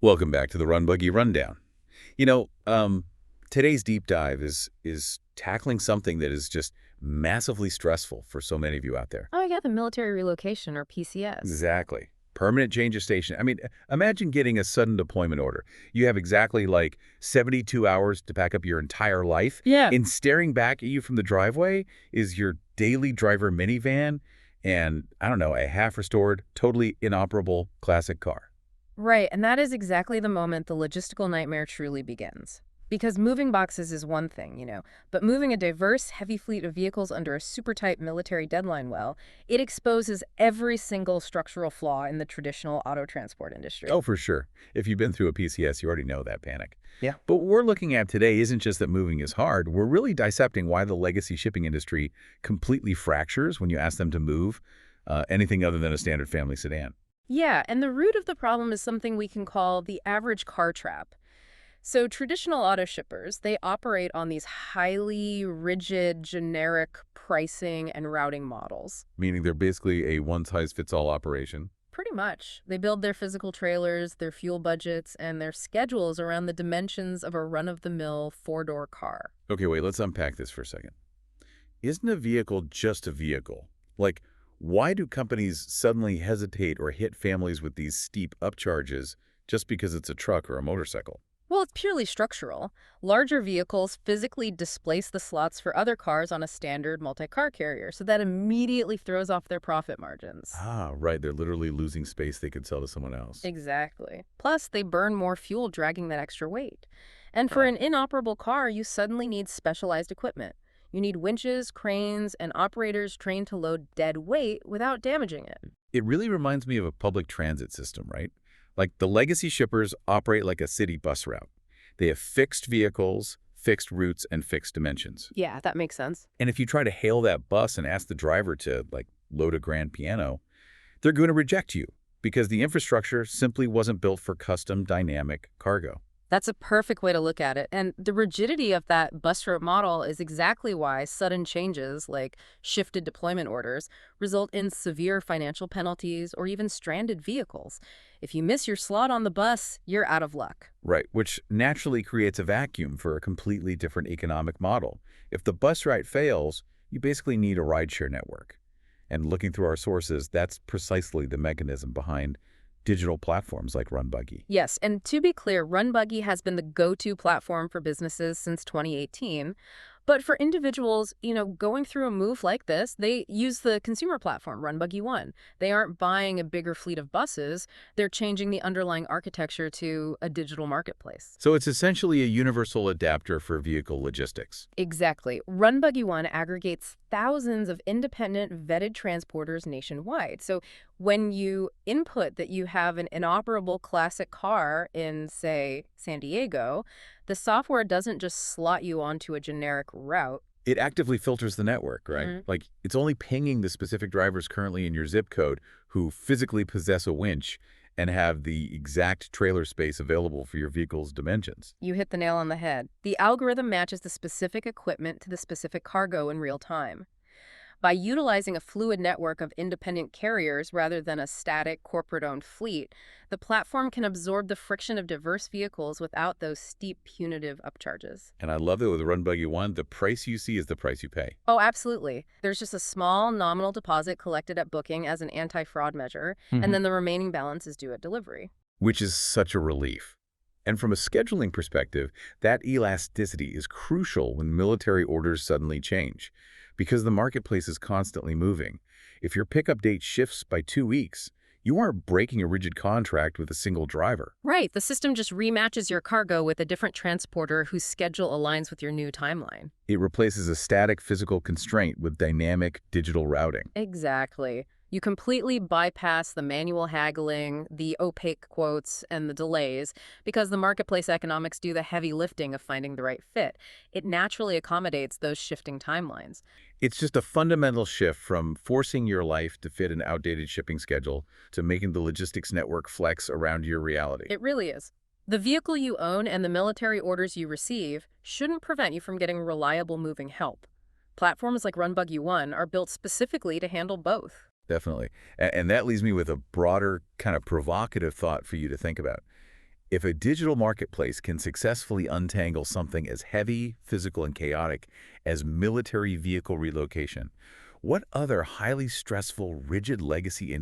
Welcome back to the RunBuggy Rundown. You know, today's deep dive is tackling something that is just massively stressful for so many of you out there. Oh, yeah, the military relocation or PCS. Exactly. Permanent change of station. I mean, imagine getting a sudden deployment order. You have exactly like 72 hours to pack up your entire life. Yeah. And staring back at you from the driveway is your daily driver minivan and, I don't know, a half-restored, totally inoperable classic car. Right, and that is exactly the moment the logistical nightmare truly begins. Because moving boxes is one thing, but moving a diverse, heavy fleet of vehicles under a super tight military deadline, well, it exposes every single structural flaw in the traditional auto transport industry. Oh, for sure. If you've been through a PCS, you already know that panic. Yeah. But what we're looking at today isn't just that moving is hard. We're really dissecting why the legacy shipping industry completely fractures when you ask them to move anything other than a standard family sedan. Yeah, and the root of the problem is something we can call the average car trap. So traditional auto shippers, they operate on these highly rigid, generic pricing and routing models. Meaning they're basically a one-size-fits-all operation. Pretty much. They build their physical trailers, their fuel budgets, and their schedules around the dimensions of a run-of-the-mill four-door car. Okay, wait, let's unpack this for a second. Isn't a vehicle just a vehicle? Like, why do companies suddenly hesitate or hit families with these steep upcharges just because it's a truck or a motorcycle? Well, it's purely structural. Larger vehicles physically displace the slots for other cars on a standard multi-car carrier, so that immediately throws off their profit margins. Ah, right. They're literally losing space they could sell to someone else. Exactly. Plus, they burn more fuel dragging that extra weight. And for Oh. an inoperable car, you suddenly need specialized equipment. You need winches, cranes, and operators trained to load dead weight without damaging it. It really reminds me of a public transit system, right? Like the legacy shippers operate like a city bus route. They have fixed vehicles, fixed routes, and fixed dimensions. Yeah, that makes sense. And if you try to hail that bus and ask the driver to, like, load a grand piano, they're going to reject you because the infrastructure simply wasn't built for custom dynamic cargo. That's a perfect way to look at it. And the rigidity of that bus route model is exactly why sudden changes, like shifted deployment orders, result in severe financial penalties or even stranded vehicles. If you miss your slot on the bus, you're out of luck. Right, which naturally creates a vacuum for a completely different economic model. If the bus route fails, you basically need a rideshare network. And looking through our sources, that's precisely the mechanism behind digital platforms like RunBuggy. Yes, and to be clear, RunBuggy has been the go-to platform for businesses since 2018. But for individuals, going through a move like this, they use the consumer platform, RunBuggy One. They aren't buying a bigger fleet of buses. They're changing the underlying architecture to a digital marketplace. So it's essentially a universal adapter for vehicle logistics. Exactly. RunBuggy One aggregates thousands of independent vetted transporters nationwide. So when you input that you have an inoperable classic car in, say, San Diego, the software doesn't just slot you onto a generic route. It actively filters the network, right? Mhm. Like, it's only pinging the specific drivers currently in your zip code who physically possess a winch and have the exact trailer space available for your vehicle's dimensions. You hit the nail on the head. The algorithm matches the specific equipment to the specific cargo in real time. By utilizing a fluid network of independent carriers rather than a static corporate-owned fleet, the platform can absorb the friction of diverse vehicles without those steep punitive upcharges. And I love that with RunBuggy One, the price you see is the price you pay. Oh, absolutely. There's just a small nominal deposit collected at booking as an anti-fraud measure, and then the remaining balance is due at delivery. Which is such a relief. And from a scheduling perspective, that elasticity is crucial when military orders suddenly change, because the marketplace is constantly moving. If your pickup date shifts by 2 weeks, you aren't breaking a rigid contract with a single driver. Right, the system just rematches your cargo with a different transporter whose schedule aligns with your new timeline. It replaces a static physical constraint with dynamic digital routing. Exactly. You completely bypass the manual haggling, the opaque quotes, and the delays because the marketplace economics do the heavy lifting of finding the right fit. It naturally accommodates those shifting timelines. It's just a fundamental shift from forcing your life to fit an outdated shipping schedule to making the logistics network flex around your reality. It really is. The vehicle you own and the military orders you receive shouldn't prevent you from getting reliable moving help. Platforms like RunBuggy One are built specifically to handle both. Definitely. And that leaves me with a broader, kind of provocative thought for you to think about. If a digital marketplace can successfully untangle something as heavy, physical, and chaotic as military vehicle relocation, what other highly stressful, rigid legacy